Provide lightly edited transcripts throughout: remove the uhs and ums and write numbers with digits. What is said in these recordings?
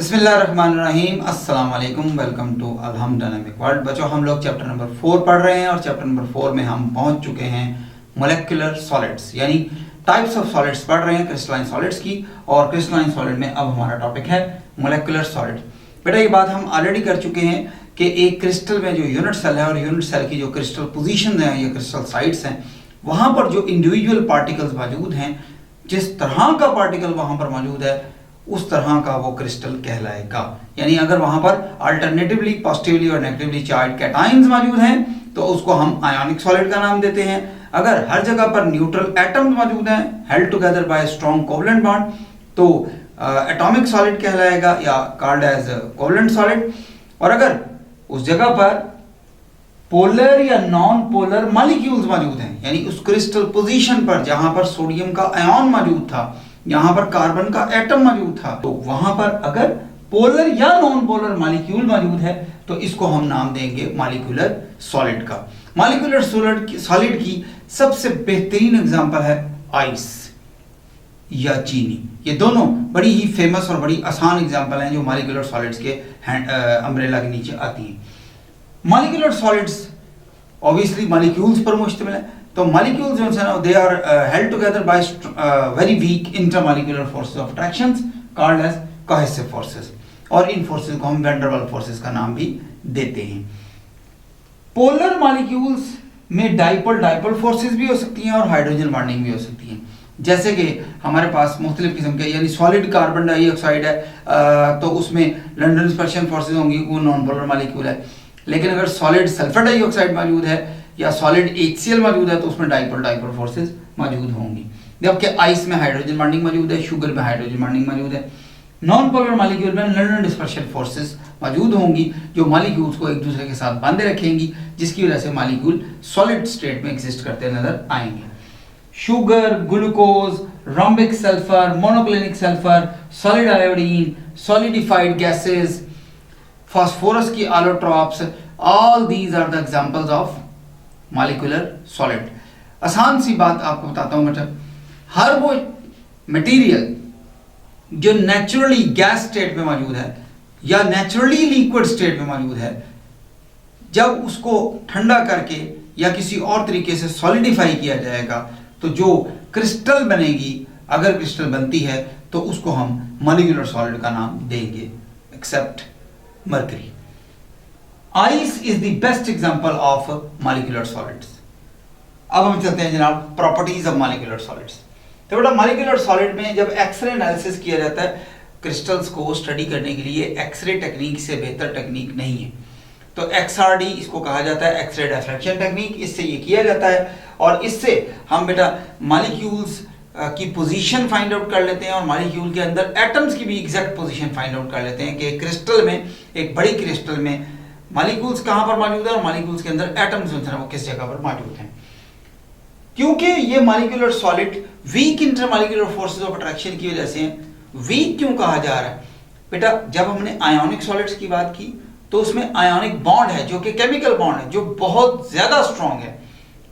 बिस्मिल्लाहिर्रहमानिर्रहीम, अस्सलाम वालेकुम, welcome to Alham dynamic world. बच्चों, हम लोग चैप्टर नंबर 4 पढ़ रहे हैं और चैप्टर नंबर 4 में हम पहुंच चुके हैं मोलेकुलर सॉलिड्स यानी टाइप्स ऑफ सॉलिड्स पढ़ रहे हैं क्रिस्टलाइन सॉलिड्स की। और क्रिस्टलाइन सॉलिड में अब हमारा टॉपिक है मोलेकुलर सॉलिड। बेटा, ये बात हम ऑलरेडी कर चुके हैं कि एक क्रिस्टल में जो यूनिट सेल है और यूनिट सेल की जो क्रिस्टल पोजिशन है या क्रिस्टल साइट्स हैं, वहाँ पर जो इंडिविजुअल पार्टिकल्स मौजूद हैं, जिस तरह का पार्टिकल वहाँ पर मौजूद है उस तरह का वो क्रिस्टल कहलाएगा। यानी अगर वहां पर अल्टरनेटिवली पॉजिटिवली और नेगेटिवली चार्ज कैटायंस मौजूद हैं तो उसको हम आयोनिक सॉलिड का नाम देते हैं। अगर हर जगह पर न्यूट्रल एटम्स मौजूद हैं held together bye strong covalent bond तो एटॉमिक सॉलिड कहलाएगा या कॉल्ड एज कोवलेंट सॉलिड। और अगर उस जगह पर पोलर या नॉन पोलर मॉलिक्यूल्स मौजूद हैं, यानी उस क्रिस्टल पोजीशन पर जहां पर सोडियम का आयन मौजूद था, यहां पर कार्बन का एटम मौजूद था, तो वहां पर अगर पोलर या नॉन पोलर मॉलिक्यूल मौजूद है तो इसको हम नाम देंगे मॉलिक्यूलर सॉलिड का। मॉलिक्यूलर सॉलिड की सबसे बेहतरीन एग्जांपल है आइस या चीनी। ये दोनों बड़ी ही फेमस और बड़ी आसान एग्जांपल हैं जो मॉलिक्यूलर सॉलिड्स के अम्ब्रेला के नीचे आती हैं। मॉलिक्यूलर सॉलिड्स ऑब्वियसली मॉलिक्यूल्स पर मुश्तमिल है, तो मॉलिक्यूल्स जो है they are held together by very weak intermolecular forces of attractions called as cohesive forces, और इन फोर्सेस को हम वैन डर वाल्स फोर्सेस का नाम भी देते हैं। पोलर मॉलिक्यूल्स में डाइपोल फोर्सेस भी हो सकती हैं और हाइड्रोजन बॉन्डिंग भी हो सकती है। जैसे कि हमारे पास मुख्तलिफ किस्म के यानी सॉलिड कार्बन डाइऑक्साइड है तो उसमें लंडन स्पर्शन फोर्सेस होंगी, वो नॉन पोलर मॉलिक्यूल है। लेकिन अगर सॉलिड सल्फर डाइऑक्साइड मौजूद है या सॉलिड HCl मौजूद है तो उसमें डाइपोल फोर्सेस मौजूद होंगी। जबकि आइस में हाइड्रोजन बॉन्डिंग मौजूद है, शुगर में हाइड्रोजन बॉन्डिंग मौजूद है। नॉन पोलर मॉलिक्यूल में लंडन डिस्पर्शन फोर्सेस मौजूद होंगी जो मॉलिक्यूल्स को एक दूसरे के साथ बांधे रखेंगी, जिसकी वजह से मॉलिक्यूल सॉलिड स्टेट में एग्जिस्ट करते नजर आएंगे। Sugar, glucose, rhombic sulphur, monoclinic sulphur, solid iodine, solidified gases, phosphorus की allotrops, all these are the examples of molecular solid। आसान सी बात आपको बताता हूं बेटा, हर वो मटेरियल जो नेचुरली गैस स्टेट में मौजूद है या नेचुरली लिक्विड स्टेट में मौजूद है, जब उसको ठंडा करके या किसी और तरीके से सॉलिडिफाई किया जाएगा तो जो क्रिस्टल बनेगी, अगर क्रिस्टल बनती है तो उसको हम मॉलिक्यूलर सॉलिड का नाम देंगे, except mercury. Ice is the best example of molecular solids. अब हम चलते हैं जनाब प्रॉपर्टीज ऑफ मॉलिक्यूलर सॉलिड्स। तो बेटा, मॉलिक्यूलर सॉलिड में जब एक्सरे एनालिसिस किया जाता है, क्रिस्टल्स को स्टडी करने के लिए एक्सरे टेक्निक से बेहतर टेक्निक नहीं है। तो XRD इसको कहा जाता है, एक्सरे डिफ्रैक्शन टेक्निक। इससे ये किया जाता है और इससे हम बेटा मॉलिक्यूल्स की पोजीशन फाइंड आउट कर लेते हैं और मॉलिक्यूल के अंदर एटम्स की भी एग्जैक्ट पोजीशन फाइंड आउट कर लेते हैं कि क्रिस्टल में, एक बड़ी क्रिस्टल में मॉलिक्यूल्स कहां पर मौजूद है और मॉलिक्यूल्स के अंदर एटम्स जो है वो किस जगह पर मौजूद हैं। क्योंकि ये molecular solid weak intermolecular forces of attraction की वजह से वीक क्यों कहा जा रहा है बेटा? जब हमने आयोनिक सॉलिड्स की बात की तो उसमें आयोनिक बॉन्ड है जो कि केमिकल बॉन्ड है, जो बहुत ज्यादा स्ट्रॉन्ग है।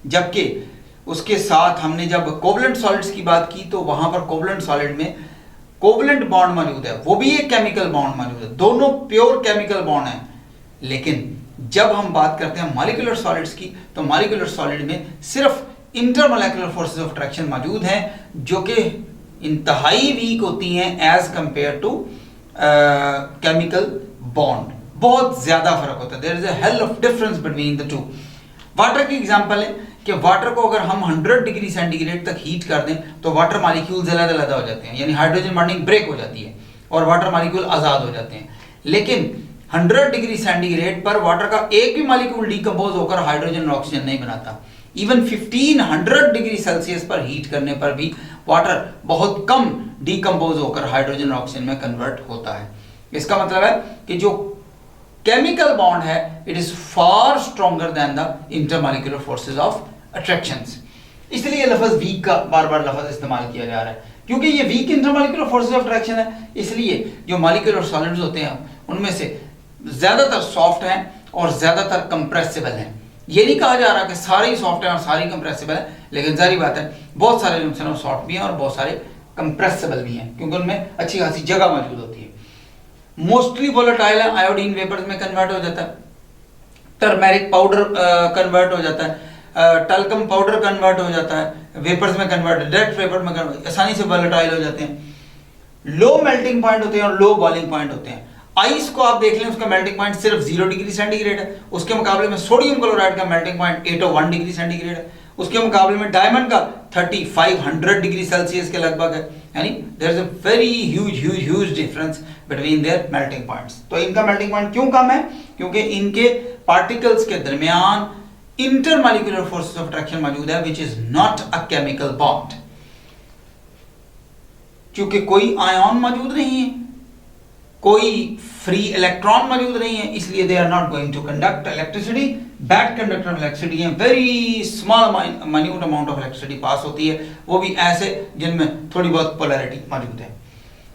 जबकि उसके साथ हमने जब कोवलेंट सॉलिड्स की बात की तो वहां पर कोवलेंट सॉलिड में कोवलेंट बॉन्ड मौजूद है, वो भी एक केमिकल बॉन्ड मौजूद है, दोनों प्योर केमिकल बॉन्ड है। लेकिन जब हम बात करते हैं मॉलिक्यूलर सॉलिड्स की तो मॉलिक्यूलर सॉलिड में सिर्फ इंटरमॉलिक्यूलर फोर्सेस ऑफ अट्रैक्शन मौजूद हैं जो कि इंतहाई वीक होती हैं as compared to chemical bond. बहुत ज्यादा फर्क होता है, there is a hell of difference between the two. Water की एग्जांपल है कि वाटर को अगर हम 100 डिग्री सेंटीग्रेड तक हीट कर दें तो वाटर मॉलिक्यूल्स अलग-अलग हो जाते हैं, यानी हाइड्रोजन बॉन्डिंग ब्रेक हो जाती है और वाटर मॉलिक्यूल आजाद हो जाते हैं। लेकिन 100 डिग्री सेंटीग्रेड पर वाटर का एक भी मॉलिक्यूल डीकंपोज होकर हाइड्रोजन और ऑक्सीजन नहीं बनाता। इवन 1500 डिग्री सेल्सियस पर हीट करने पर भी वाटर बहुत कम डीकंपोज होकर हाइड्रोजन और ऑक्सीजन में कन्वर्ट होता है। इसका मतलब है कि जो केमिकल बॉन्ड है it is far stronger than the intermolecular forces of attractions. इसलिए लफ्ज वीक का बार बार लफ्ज इस्तेमाल किया जा रहा है क्योंकि ये weak intermolecular forces of attraction है। इसलिए जो मॉलिक्यूलर सॉलिड्स होते हैं उनमें से ज्यादातर सॉफ्ट हैं और ज्यादातर कंप्रेसिबल हैं। ये नहीं कहा जा रहा कि सारे ही सॉफ्ट हैं और सारी कंप्रेसिबल है, लेकिन जारी बात है बहुत सारे जो सॉफ्ट भी हैं और बहुत सारे कंप्रेसिबल भी हैं क्योंकि उनमें अच्छी खासी जगह मौजूद होती है। मोस्टली वोलेटाइल है, आयोडीन वेपर्स में कन्वर्ट हो जाता है, टर्मेरिक पाउडर कन्वर्ट हो जाता है, टल्कम पाउडर कन्वर्ट हो जाता है, वेपर्स में कन्वर्ट, डायरेक्ट वेपर में कन्वर्ट, आसानी से वोलेटाइल हो जाते हैं। लो मेल्टिंग पॉइंट होते हैं और लो बॉइलिंग पॉइंट होते हैं। आइस को आप देख लें, उसका मेल्टिंग पॉइंट सिर्फ 0 डिग्री सेंटीग्रेड है, उसके मुकाबले में सोडियम क्लोराइड का मेल्टिंग पॉइंट 801 डिग्री सेंटीग्रेड है, उसके मुकाबले में डायमंड का 3500 डिग्री सेल्सियस के लगभग है। यानी there is a very huge difference between their melting points. तो इनका मेल्टिंग पॉइंट क्यों कम है? क्योंकि इनके पार्टिकल्स के दरमियान इंटरमॉलिक्यूलर फोर्सेस ऑफ अट्रैक्शन मौजूद है, which is not a chemical bond. क्योंकि कोई आयन मौजूद नहीं है, कोई फ्री इलेक्ट्रॉन मौजूद नहीं है, इसलिए they are not going to conduct electricity. Bad conductor of electricity है, very small minute amount of electricity pass होती है, वो भी ऐसे जिनमें थोड़ी बहुत पोलैरिटी मौजूद है।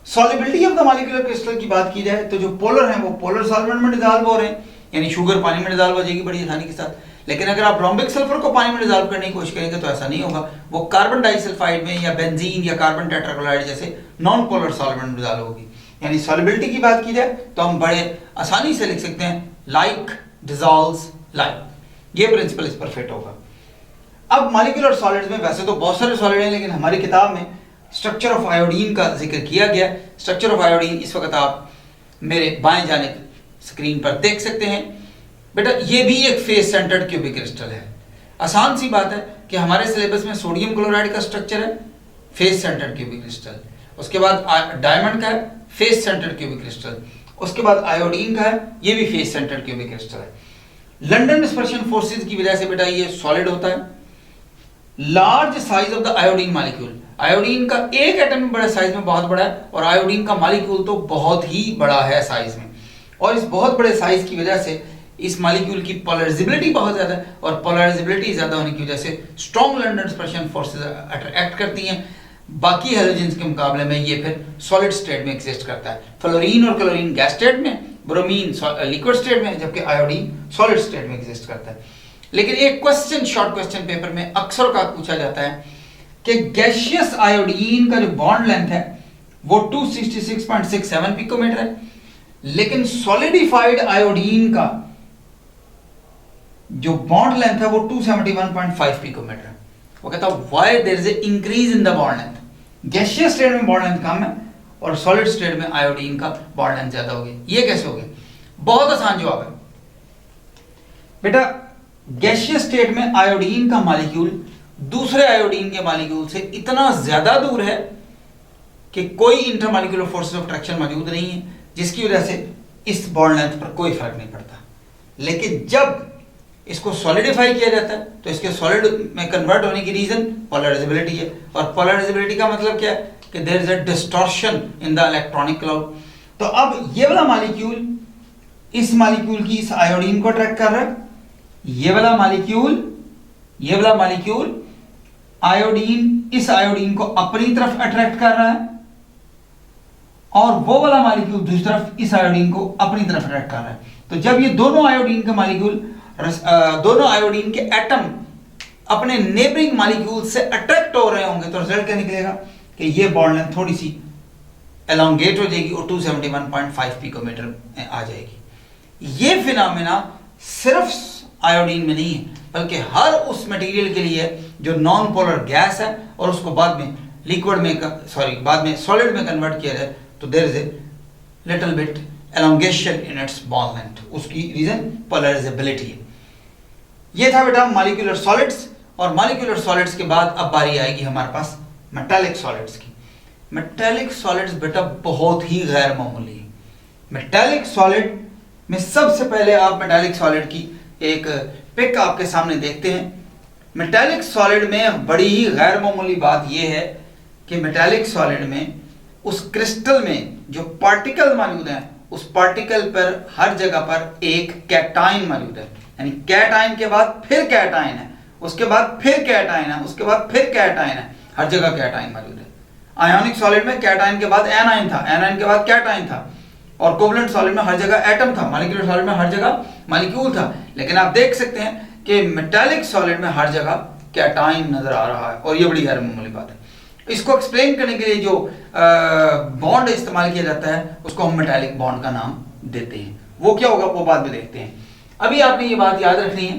Solubility of the molecular crystal की बात की जाए तो जो पोलर हैं वो पोलर सॉल्वेंट में डिसॉल्व हो रहे हैं, यानी शुगर पानी में डिसॉल्व हो जाएगी बड़ी आसानी के साथ। लेकिन अगर आप रोम्बिक सल्फर को पानी में डिसॉल्व करने की कोशिश करेंगे तो ऐसा नहीं होगा, वो कार्बन डाइसल्फाइड में या बेंजीन या कार्बन टेट्राक्लोराइड जैसे नॉन पोलर सॉल्वेंट में डिसॉल्व होगी। यानी सॉल्युबिलिटी की बात की जाए तो हम बड़े आसानी से लिख सकते हैं लाइक डिसॉल्व्स लाइक, ये प्रिंसिपल इस पर फिट होगा। अब मॉलिक्यूलर सॉलिड्स में वैसे तो बहुत सारे सॉलिड हैं, लेकिन हमारी किताब में स्ट्रक्चर ऑफ आयोडीन का जिक्र किया गया। स्ट्रक्चर ऑफ आयोडीन इस वक्त आप मेरे बाएं जाने स्क्रीन पर देख सकते हैं। बेटा ये भी एक फेस सेंटर्ड क्यूबिक क्रिस्टल है। आसान सी बात है कि हमारे सिलेबस में सोडियम क्लोराइड का स्ट्रक्चर है, फेस सेंटर्ड क्यूबिक क्रिस्टल। उसके बाद डायमंड का है, फेस सेंटर्ड क्यूबिक क्रिस्टल। उसके बाद आयोडीन का है, ये भी फेस सेंटर्ड क्यूबिक क्रिस्टल है। लंडन डिस्पर्शन फोर्सेस की वजह से बेटा ये सॉलिड होता है। Large size of the iodine molecule, iodine का एक एटम बड़ा साइज में बहुत बड़ा है, और आयोडीन का मॉलिक्यूल तो बहुत ही बड़ा है साइज में, और इस बहुत बड़े साइज की वजह से इस मॉलिक्यूल की पोलराइजेबिलिटी बहुत ज्यादा है, और पोलराइजेबिलिटी ज्यादा होने की वजह से strong London dispersion forces attract करती हैं। बाकी हैलोजेंस के मुकाबले में ये फिर सॉलिड स्टेट में एग्जिस्ट करता है। फ्लोरीन और क्लोरीन गैस स्टेट में, ब्रोमीन लिक्विड स्टेट में, जबकि आयोडीन सॉलिड स्टेट में एग्जिस्ट करता है। लेकिन एक क्वेश्चन शॉर्ट क्वेश्चन पेपर में अक्सर का पूछा जाता है कि गैसियस आयोडीन का जो बॉन्ड लेंथ है वो 266.67 पिकोमीटर है, लेकिन सॉलिडिफाइड आयोडीन का जो बॉन्ड लेंथ है वो 271.5 पिकोमीटर है। वो कहता है why there is a increase in the bond length. Gaseous state में बॉन्ड लेंथ कम है और सॉलिड स्टेट में आयोडीन का बॉन्ड लेंथ ज्यादा हो गया। ये कैसे हो गया? बहुत आसान जवाब है बेटा। गैसियस स्टेट में आयोडीन का मॉलिक्यूल दूसरे आयोडीन के मॉलिक्यूल से इतना ज्यादा दूर है कि कोई इंटरमॉलिक्यूलर फोर्सेस ऑफ अट्रैक्शन मौजूद नहीं है, जिसकी वजह से इस बॉन्ड लेंथ पर कोई फर्क नहीं पड़ता। लेकिन जब इसको सॉलिडिफाई किया जाता है तो इसके सॉलिड में कन्वर्ट होने की रीजन पोलराइजेबिलिटी है, और पोलराइजेबिलिटी का मतलब क्या है कि there is a distortion in the electronic cloud. तो अब ये वाला मॉलिक्यूल इस मॉलिक्यूल की इस आयोडीन को अट्रैक्ट कर रहा है, ये वाला मॉलिक्यूल आयोडीन इस आयोडीन को अपनी तरफ अट्रैक्ट कर रहा है, और वो वाला मॉलिक्यूल दूसरी तरफ इस आयोडीन को अपनी तरफ अट्रैक्ट कर रहा है। तो जब ये दोनों आयोडीन के मॉलिक्यूल, दोनों आयोडीन के एटम अपने नेबरिंग मॉलिक्यूल से अट्रैक्ट हो रहे होंगे, तो रिजल्ट क्या निकलेगा कि ये बॉन्ड लेंथ थोड़ी सी एलोंगेट हो जाएगी और 271.5 पिकोमीटर में आ जाएगी। ये फिनोमेना सिर्फ आयोडीन में नहीं है, बल्कि हर उस मटेरियल के लिए जो नॉन पोलर गैस है और उसको बाद में लिक्विड में बाद में सॉलिड में कन्वर्ट किया जाए, तो there is a little bit elongation in its bond length. उसकी रीजन पोलराइजेबिलिटी है। ये था बेटा मॉलिक्यूलर सॉलिड्स। और मॉलिक्यूलर सॉलिड्स के बाद अब बारी आएगी हमारे पास मेटालिक सॉलिड्स की। मेटालिक सॉलिड्स बेटा बहुत ही गैर मामूली है। मेटालिक सॉलिड में सबसे पहले आप मेटालिक सॉलिड की एक पिक आपके सामने देखते हैं। मेटालिक सॉलिड में बड़ी ही गैर मामूली बात यह है कि मेटालिक सॉलिड में उस क्रिस्टल में जो पार्टिकल मौजूद हैं, उस पार्टिकल पर हर जगह पर एक कैटाइन मौजूद है। यानी कैटाइन के बाद फिर कैटाइन है, उसके बाद फिर कैटाइन है, उसके बाद फिर कैटाइन है, हर जगह कैटाइन मौजूद है। आयोनिक सॉलिड में कैटाइन के बाद एनाइन था, एनाइन के बाद कैटाइन था, और कोवलेंट सॉलिड में हर जगह एटम था, मॉलिक्यूलर सॉलिड में हर जगह मॉलिक्यूल था। लेकिन आप देख सकते हैं कि मेटालिक सॉलिड में हर जगह कैटाइन नजर आ रहा है, और ये बड़ी गैर मामूली बात है। इसको एक्सप्लेन करने के लिए जो बॉन्ड इस्तेमाल किया जाता है उसको हम मेटालिक बॉन्ड का नाम देते हैं। वो क्या होगा वो बाद में देखते हैं। अभी आपने ये बात याद रखनी है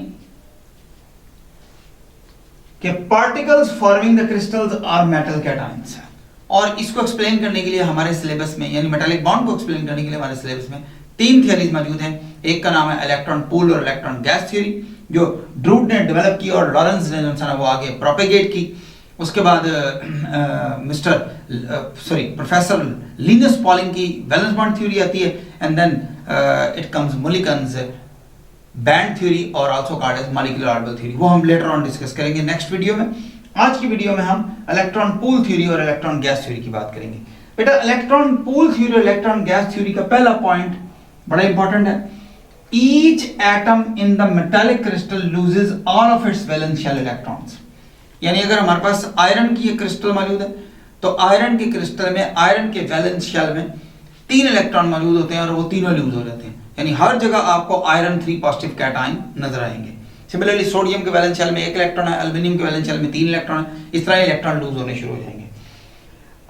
कि particles forming the crystals are metal cations, और इसको एक्सप्लेन करने के लिए हमारे सिलेबस में, यानी मेटालिक बॉन्ड को एक्सप्लेन करने के लिए हमारे सिलेबस में 3 थियरीज मौजूद हैं। एक का नाम है इलेक्ट्रॉन पूल और इलेक्ट्रॉन गैस थ्योरी, जो ड्रूड ने डेवलप की और लॉरेंस ने वो आगे प्रोपेगेट की। उसके बाद प्रोफेसर लिनस पॉलिंग की वैलेंस बॉन्ड थ्योरी आती है, and then it comes Mulliken's band theory और also called as molecular orbital theory. वो हम लेटर ऑन डिस्कस करेंगे नेक्स्ट वीडियो में। आज की वीडियो में हम इलेक्ट्रॉन पूल थ्योरी और इलेक्ट्रॉन गैस थ्योरी की बात करेंगे। बेटा इलेक्ट्रॉन पूल थ्योरी और इलेक्ट्रॉन गैस थ्योरी का पहला पॉइंट बड़ा इंपॉर्टेंट है। Each atom in the metallic crystal loses all of its valence shell electrons. यानी अगर हमारे पास आयरन की क्रिस्टल मौजूद है तो आयरन के क्रिस्टल में आयरन के वैलेंस शेल में 3 इलेक्ट्रॉन मौजूद होते हैं और वो तीनों लूज हो जाते हैं। यानी हर जगह आपको आयरन 3 पॉजिटिव कैटायन नजर आएंगे। सिमिलरली सोडियम के वैलेंस शेल में 1 इलेक्ट्रॉन है, एल्युमिनियम के वैलेंस शेल में 3 इलेक्ट्रॉन है। इस तरह इलेक्ट्रॉन लूज होने शुरू हो जाएंगे।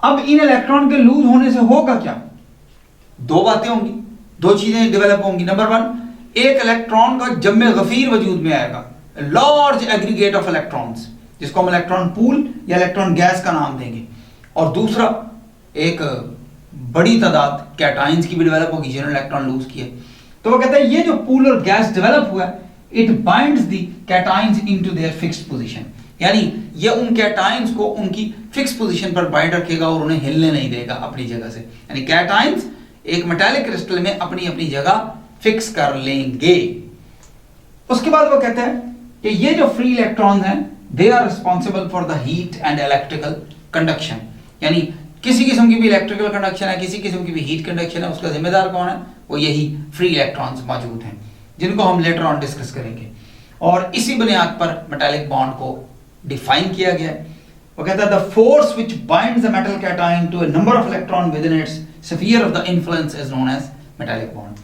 अब इन इलेक्ट्रॉन के लूज होने से होगा क्या? 2 बातें होंगी, 2 चीजें डेवलप होंगी। नंबर 1, एक इलेक्ट्रॉन का जम्मे गफीर वजूद में आएगा, लार्ज एग्रीगेट ऑफ इलेक्ट्रॉन्स, जिसको हम इलेक्ट्रॉन पूल या इलेक्ट्रॉन गैस का नाम देंगे। और दूसरा, एक बड़ी तादाद कैटायंस की भी डेवलप होगी जिन्होंने इलेक्ट्रॉन लूज किए। तो वो कहते हैं ये जो पूल और गैस डेवलप हुआ है, it binds the cations into their fixed position. यानी ये उन कैटायंस को उनकी फिक्स पोजीशन पर बाइंड रखेगा और उन्हें हिलने नहीं देगा अपनी जगह से। यानी कैटायंस एक मेटालिक क्रिस्टल में अपनी अपनी जगह फिक्स कर लेंगे। उसके बाद वो कहते हैं कि ये जो फ्री इलेक्ट्रॉन हैं, they are responsible for the heat and electrical conduction. यानी किसी किस्म की भी इलेक्ट्रिकल कंडक्शन है, किसी किस्म की भी हीट कंडक्शन है, उसका जिम्मेदार कौन है? वो यही फ्री इलेक्ट्रॉन्स मौजूद हैं, जिनको हम लेटर ऑन डिस्कस करेंगे। और इसी बुनियाद पर मेटालिक बॉन्ड को डिफाइन किया गया है। वो कहता है the force which binds the metal cation to a number of electron within its sphere of the influence is known as metallic bond.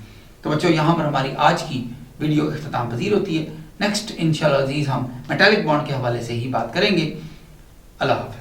तो बच्चों यहाँ पर हमारी आज की वीडियो इख्तिताम पजीर होती है। नेक्स्ट इंशाल्लाह अजीज हम मेटालिक बॉन्ड के हवाले से ही बात करेंगे। अल्लाह हाफ़िज़।